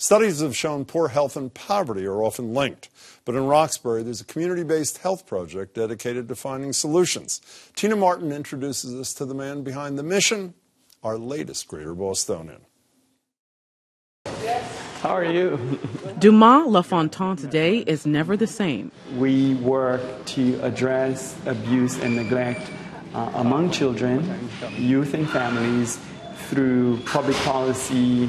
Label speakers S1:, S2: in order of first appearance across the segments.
S1: Studies have shown poor health and poverty are often linked. But in Roxbury, there's a community-based health project dedicated to finding solutions. Tina Martin introduces us to the man behind the mission, our latest Greater Bostonian.
S2: How are you?
S3: Dumas Lafontant's day is never the same.
S2: We work to address abuse and neglect among children, youth, and families through public policy,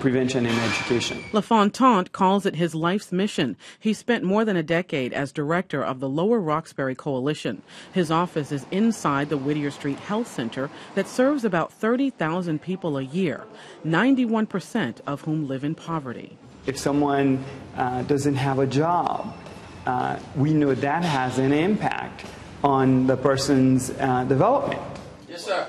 S2: prevention, and education.
S3: Lafontant calls it his life's mission. He spent more than a decade as director of the Lower Roxbury Coalition. His office is inside the Whittier Street Health Center that serves about 30,000 people a year, 91% of whom live in poverty.
S2: If someone doesn't have a job, we know that has an impact on the person's development.
S4: Yes, sir.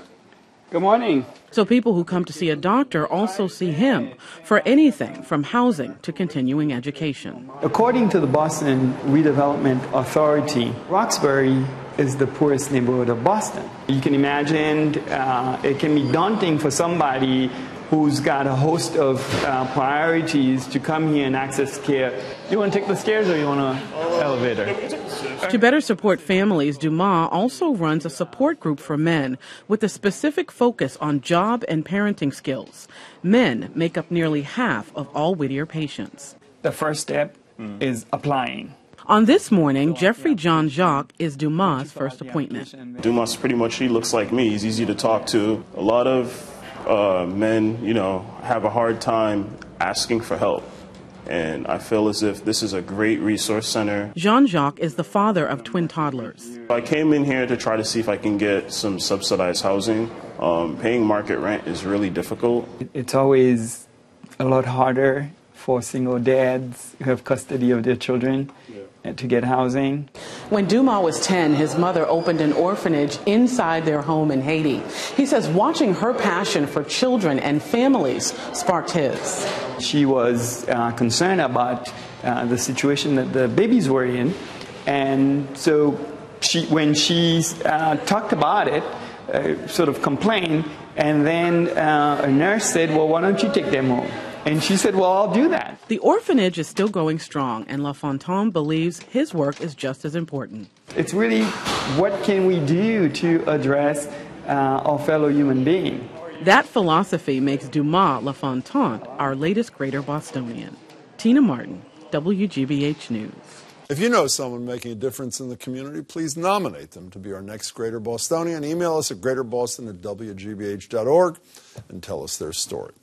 S2: Good morning.
S3: So people who come to see a doctor also see him for anything from housing to continuing education.
S2: According to the Boston Redevelopment Authority, Roxbury is the poorest neighborhood of Boston. You can imagine it can be daunting for somebody who's got a host of priorities to come here and access care. You want to take the stairs or you want an elevator?
S3: To better support families, Dumas also runs a support group for men with a specific focus on job and parenting skills. Men make up nearly half of all Whittier patients.
S2: The first step is applying.
S3: On this morning, Jeffrey John Jacques is Dumas' first appointment.
S5: Dumas pretty much, he looks like me. He's easy to talk to. A lot of men, have a hard time asking for help. And I feel as if this is a great resource center.
S3: Jean-Jacques is the father of twin toddlers.
S5: I came in here to try to see if I can get some subsidized housing. Paying market rent is really difficult.
S2: It's always a lot harder for single dads who have custody of their children to get housing.
S3: When Dumas was 10, his mother opened an orphanage inside their home in Haiti. He says watching her passion for children and families sparked his.
S2: She was concerned about the situation that the babies were in, and so when she talked about it, sort of complained, and then a nurse said, well, why don't you take them home? And she said, well, I'll do that.
S3: The orphanage is still going strong, and Lafontant believes his work is just as important.
S2: It's really what can we do to address our fellow human being.
S3: That philosophy makes Dumas Lafontant our latest Greater Bostonian. Tina Martin, WGBH News.
S1: If you know someone making a difference in the community, please nominate them to be our next Greater Bostonian. Email us at greaterboston@wgbh.org and tell us their story.